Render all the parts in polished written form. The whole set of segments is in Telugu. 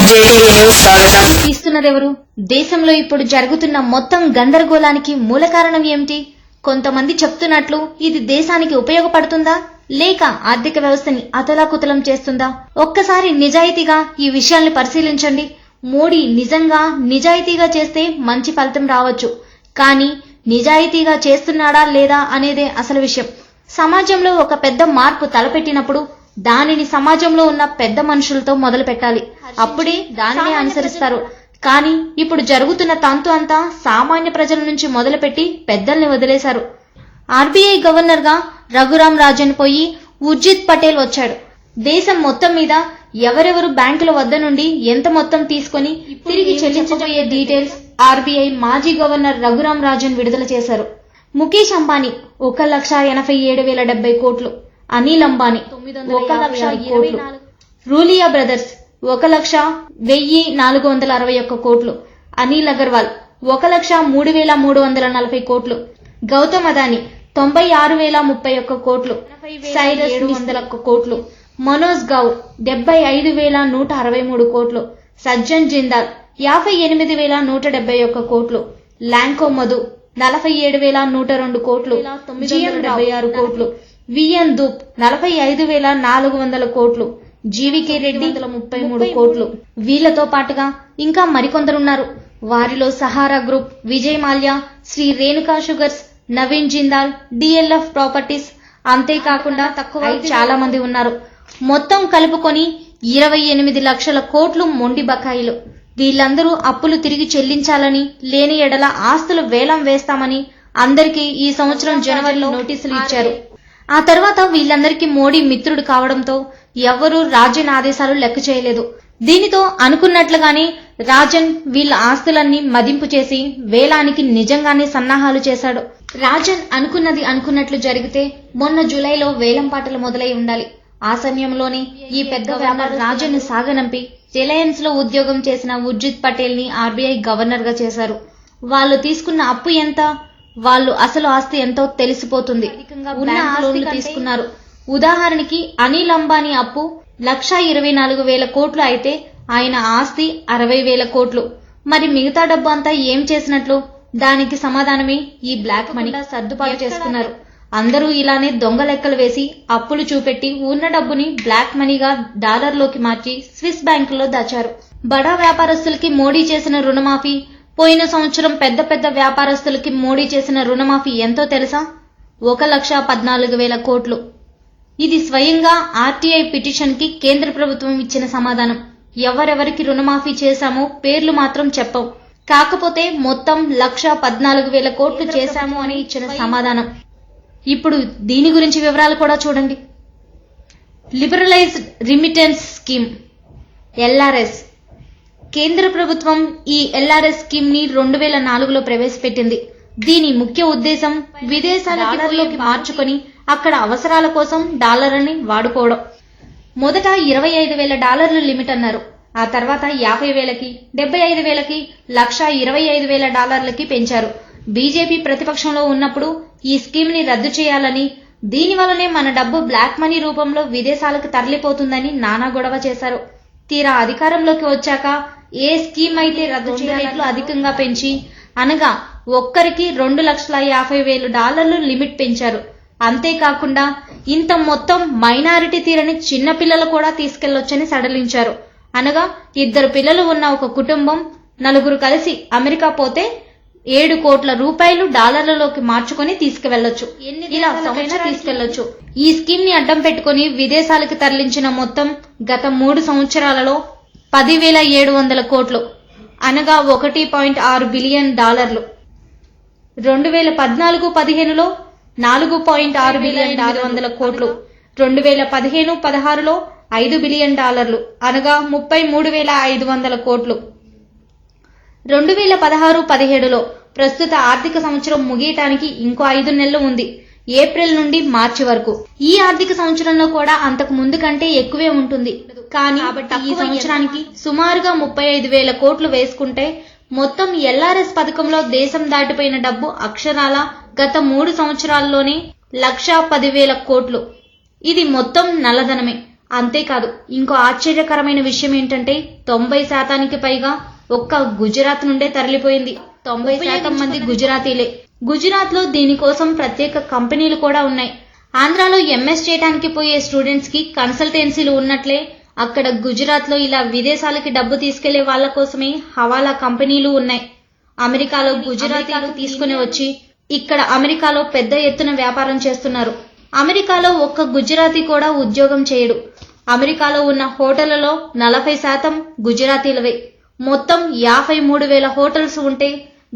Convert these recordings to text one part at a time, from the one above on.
జేడీ న్యూస్ స్వాగతం. తీస్తున్నదెవరు? దేశంలో ఇప్పుడు జరుగుతున్న మొత్తం గందరగోళానికి మూల కారణం ఏమిటి? కొంతమంది చెప్తున్నట్లు ఇది దేశానికి ఉపయోగపడుతుందా లేక ఆర్థిక వ్యవస్థని అతలాకుతలం చేస్తుందా? ఒక్కసారి నిజాయితీగా ఈ విషయాల్ని పరిశీలించండి. మోడీ నిజంగా నిజాయితీగా చేస్తే మంచి ఫలితం రావచ్చు, కానీ నిజాయితీగా చేస్తున్నాడా లేదా అనేదే అసలు విషయం. సమాజంలో ఒక పెద్ద మార్పు తలపెట్టినప్పుడు దానిని సమాజంలో ఉన్న పెద్ద మనుషులతో మొదలు పెట్టాలి, అప్పుడే దానిని అనుసరిస్తారు. కానీ ఇప్పుడు జరుగుతున్న తంతు అంతా సామాన్య ప్రజల నుంచి మొదలుపెట్టి పెద్దల్ని వదిలేశారు. ఆర్బీఐ గవర్నర్ గా రఘురాం రాజన్ పోయి ఉర్జిత్ పటేల్ వచ్చాడు. దేశం మొత్తం మీద ఎవరెవరు బ్యాంకుల వద్ద నుండి ఎంత మొత్తం తీసుకొని తిరిగి చెల్లించబోయే డీటెయిల్స్ ఆర్బీఐ మాజీ గవర్నర్ రఘురాం రాజన్ విడుదల చేశారు. ముఖేష్ అంబానీ 1,87,070 కోట్లు, అనిల్ అంబానీ 1,00,20 కోట్లు, రూలియా బ్రదర్స్ 1,01,461 కోట్లు, అనిల్ అగర్వాల్ 1,03,340 కోట్లు, గౌతమ్ అదానీ 96,031 కోట్లు, సైరస్ 701 కోట్లు, మనోజ్ గౌర్ 75,163 కోట్లు, సజ్జన్ జిందాల్ 58,171 కోట్లు, లాంకో మధు 47,102 కోట్లు, 976 కోట్లు, విఎన్ దూప్ 45,400 కోట్లు, జీవీకే రెడ్డి 33 కోట్లు. వీళ్లతో పాటుగా ఇంకా మరికొందరున్నారు. వారిలో Sahara group, Vijay Mallya, Shri Renuka sugars, Naveen Jindal, DLF properties, అంతేకాకుండా తక్కువ చాలా మంది ఉన్నారు. మొత్తం కలుపుకొని 28 లక్షల కోట్లు మొండి బకాయిలు. వీళ్ళందరూ అప్పులు తిరిగి చెల్లించాలని, లేని ఎడల ఆస్తులు వేలం వేస్తామని అందరికీ ఈ సంవత్సరం జనవరిలో నోటీసులు ఇచ్చారు. ఆ తర్వాత వీళ్ళందరికీ మోడీ మిత్రుడు కావడంతో ఎవ్వరూ రాజన్ ఆదేశాలు లెక్క చేయలేదు. దీనితో అనుకున్నట్లుగానే రాజన్ వీళ్ళ ఆస్తులన్నీ మదింపు చేసి వేలానికి నిజంగానే సన్నాహాలు చేశాడు. రాజన్ అనుకున్నది అనుకున్నట్లు జరిగితే మొన్న జూలైలో వేలం పాటలు మొదలై ఉండాలి. ఆ సమయంలోనే ఈ పెద్ద వ్యాపారి రాజన్ ను సాగనంపి రిలయన్స్ లో ఉద్యోగం చేసిన ఉర్జిత్ పటేల్ ని ఆర్బీఐ గవర్నర్ గా చేశారు. వాళ్ళు తీసుకున్న అప్పు ఎంత, వాళ్ళు అసలు ఆస్తి ఎంతో తెలిసిపోతుంది. ఉన్న లోన్లు తీసుకున్నారు. ఉదాహరణకి అనిల్ అంబానీ అప్పు 1,24,000 కోట్లు అయితే ఆయన ఆస్తి 60,000 కోట్లు. మరి మిగతా డబ్బు అంతా ఏం చేసినట్లు? దానికి సమాధానమే ఈ బ్లాక్ మనీ. సర్దుబాటు చేసుకున్నారు. అందరూ ఇలానే దొంగ లెక్కలు వేసి అప్పులు చూపెట్టి ఉన్న డబ్బుని బ్లాక్ మనీగా డాలర్లోకి మార్చి స్విస్ బ్యాంకుల్లో దాచారు. బడా వ్యాపారస్తులకి మోడీ చేసిన రుణమాఫీ, పోయిన సంవత్సరం పెద్ద పెద్ద వ్యాపారస్తులకి మోడీ చేసిన రుణమాఫీ ఎంతో తెలుసా? 1,14,000 కోట్లు. ఇది స్వయంగా ఆర్టీఐ పిటిషన్ కి కేంద్ర ప్రభుత్వం ఇచ్చిన సమాధానం. ఎవరెవరికి రుణమాఫీ చేశామో పేర్లు మాత్రం చెప్పం, కాకపోతే మొత్తం 1,14,000 కోట్లు చేశాము అని ఇచ్చిన సమాధానం. ఇప్పుడు దీని గురించి వివరాలు కూడా చూడండి. Liberalised remittance scheme LRS. కేంద్ర ప్రభుత్వం ఈ ఎల్ఆర్ఎస్ స్కీమ్ ని 2004లో ప్రవేశపెట్టింది. దీని ముఖ్య ఉద్దేశం విదేశాల డాలర్లోకి మార్చుకొని అక్కడ అవసరాల కోసం డాలర్ని వాడుకోవడం. మొదట $25,000 లిమిట్ అన్నారు. ఆ తర్వాత 50,000కి, 75,000కి, $125,000 పెంచారు. బీజేపీ ప్రతిపక్షంలో ఉన్నప్పుడు ఈ స్కీమ్ ని రద్దు చేయాలని, దీనివల్లనే మన డబ్బు బ్లాక్ మనీ రూపంలో విదేశాలకు తరలిపోతుందని నానా గొడవ చేశారు. తీరా అధికారంలోకి వచ్చాక ఏ స్కీమ్ అయితే రద్దు చేయాలో అధికంగా పెంచి, అనగా ఒక్కరికి $2,50,000 లిమిట్ పెంచారు. అంతేకాకుండా ఇంత మొత్తం మైనారిటీ తీరని చిన్న పిల్లలు కూడా తీసుకెళ్లొచ్చని సడలించారు. అనగా 2 పిల్లలు ఉన్న ఒక కుటుంబం 4 కలిసి అమెరికా పోతే 7 కోట్ల రూపాయలు డాలర్లలోకి మార్చుకొని తీసుకువెళ్లొచ్చు. ఇలా సంవత్సరం తీసుకెళ్లొచ్చు. ఈ స్కీమ్ ని అడ్డం పెట్టుకుని విదేశాలకు తరలించిన మొత్తం గత 3 సంవత్సరాలలో 10,700 కోట్లు, అనగా $1.6 బిలియన్. 2014-15లో 4.6 బిలియన్ కోట్లు, 2015-16లో $5 బిలియన్, అనగా 33,500 కోట్లు. 2016-17లో ప్రస్తుత ఆర్థిక సంవత్సరం ముగియటానికి ఇంకో 5 నెలలు ఉంది, ఏప్రిల్ నుండి మార్చి వరకు. ఈ ఆర్థిక సంవత్సరంలో కూడా అంతకు ముందు కంటే ఎక్కువే ఉంటుంది. కానీ ఈ సంవత్సరానికి సుమారుగా 35,000 కోట్లు వేసుకుంటే మొత్తం ఎల్ఆర్ఎస్ పథకంలో దేశం దాటిపోయిన డబ్బు అక్షరాల గత 3 సంవత్సరాల్లోనే 1,10,000 కోట్లు. ఇది మొత్తం నల్లధనమే. అంతేకాదు ఇంకో ఆశ్చర్యకరమైన విషయం ఏంటంటే 90% పైగా ఒక్క గుజరాత్ నుండే తరలిపోయింది. 90% మంది గుజరాతీలే. గుజరాత్ లో దీనికోసం ప్రత్యేక కంపెనీలు కూడా ఉన్నాయి. ఆంధ్రాలో ఎంఎస్ చేయడానికి పోయే స్టూడెంట్స్ కి కన్సల్టెన్సీలు ఉన్నట్లే అక్కడ గుజరాత్ లో ఇలా విదేశాలకి డబ్బు తీసుకెళ్లే వాళ్ళ కోసమే హవాలా కంపెనీలు ఉన్నాయి. అమెరికాలో గుజరాతీలు తీసుకుని వచ్చి ఇక్కడ అమెరికాలో పెద్ద ఎత్తున వ్యాపారం చేస్తున్నారు. అమెరికాలో ఒక్క గుజరాతీ కూడా ఉద్యోగం చేయడు. అమెరికాలో ఉన్న హోటళ్లలో 40% గుజరాతీలవే. మొత్తం 53,000 హోటల్స్ ఉంటే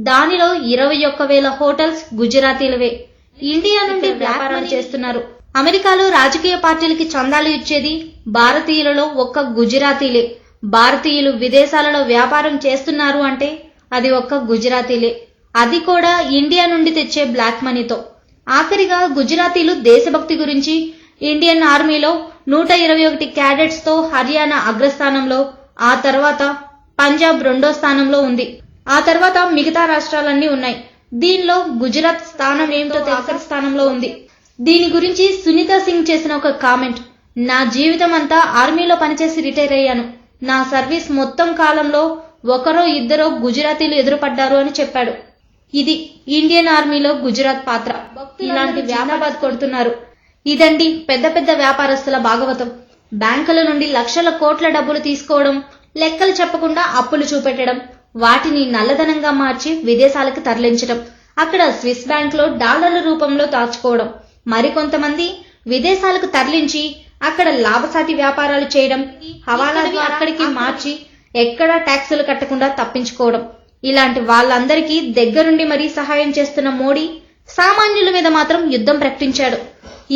దానిలో 21,000 హోటల్స్ గుజరాతీలవే. ఇండియా నుండి వ్యాపారం చేస్తున్నారు. అమెరికాలో రాజకీయ పార్టీలకి చందాలు ఇచ్చేది భారతీయులలో ఒక్క గుజరాతీలే. భారతీయులు విదేశాలలో వ్యాపారం చేస్తున్నారు అంటే అది ఒక్క గుజరాతీలే. అది కూడా ఇండియా నుండి తెచ్చే బ్లాక్ మనీతో. ఆఖరిగా గుజరాతీలు దేశభక్తి గురించి ఇండియన్ ఆర్మీలో 121 క్యాడెట్స్ తో హర్యానా అగ్రస్థానంలో, ఆ తర్వాత పంజాబ్ 2వ స్థానంలో ఉంది. ఆ తర్వాత మిగతా రాష్ట్రాలన్నీ ఉన్నాయి. దీనిలో గుజరాత్ స్థానం ఏమిటో ఆఖరి స్థానంలో ఉంది. దీని గురించి సునీత సింగ్ చేసిన ఒక కామెంట్, నా జీవితం అంతా ఆర్మీలో పనిచేసి రిటైర్ అయ్యాను. నా సర్వీస్ మొత్తం కాలంలో ఒకరో ఇద్దరో గుజరాతీలు ఎదురుపడ్డారు అని చెప్పాడు. ఇది ఇండియన్ ఆర్మీలో గుజరాత్ పాత్ర. ఇలాంటి వ్యాపారాలు కొడుతున్నారు. ఇదండి పెద్ద పెద్ద వ్యాపారస్తుల భాగవతం. బ్యాంకుల నుండి లక్షల కోట్ల డబ్బులు తీసుకోవడం, లెక్కలు చెప్పకుండా అప్పులు చూపెట్టడం, వాటిని నల్లధనంగా మార్చి విదేశాలకు తరలించడం, అక్కడ స్విస్ బ్యాంక్ లో డాలర్ల రూపంలో దాచుకోవడం, మరికొంతమంది విదేశాలకు తరలించి అక్కడ లాభసాటి వ్యాపారాలు చేయడం, హవాలాలు అక్కడికి మార్చి ఎక్కడా ట్యాక్సులు కట్టకుండా తప్పించుకోవడం. ఇలాంటి వాళ్ళందరికీ దగ్గరుండి మరీ సహాయం చేస్తున్న మోడీ సామాన్యుల మీద మాత్రం యుద్ధం ప్రకటించాడు.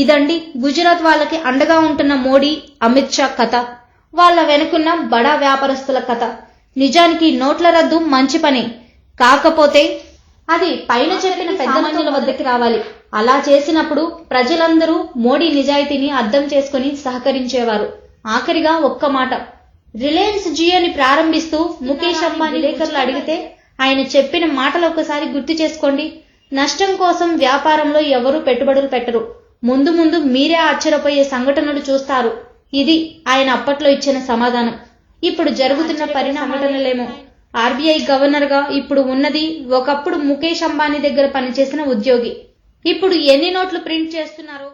ఇదండి గుజరాత్ వాళ్ళకి అండగా ఉంటున్న మోడీ, అమిత్ షా కథ. వాళ్ళ వెనుకున్న బడా వ్యాపారస్తుల కథ. నిజానికి నోట్ల రద్దు మంచి పని, కాకపోతే అది పైన చెప్పిన పెద్ద మనుషుల వద్దకి రావాలి. అలా చేసినప్పుడు ప్రజలందరూ మోడీ నిజాయితీని అర్థం చేసుకుని సహకరించేవారు. ఆఖరిగా ఒక్క మాట, రిలయన్స్ జియోని ప్రారంభిస్తూ ముఖేష్ అంబానీ విలేకరులు అడిగితే ఆయన చెప్పిన మాటలు ఒకసారి గుర్తు చేసుకోండి. నష్టం కోసం వ్యాపారంలో ఎవరూ పెట్టుబడులు పెట్టరు. ముందు ముందు మీరే ఆశ్చర్యపోయే సంఘటనలు చూస్తారు. ఇది ఆయన అప్పట్లో ఇచ్చిన సమాధానం. ఇప్పుడు జరుగుతున్న పరిణామాలేమో. ఆర్బీఐ గవర్నర్ గా ఇప్పుడు ఉన్నది ఒకప్పుడు ముఖేష్ అంబానీ దగ్గర పనిచేసిన ఉద్యోగి. ఇప్పుడు ఎన్ని నోట్లు ప్రింట్ చేస్తున్నారో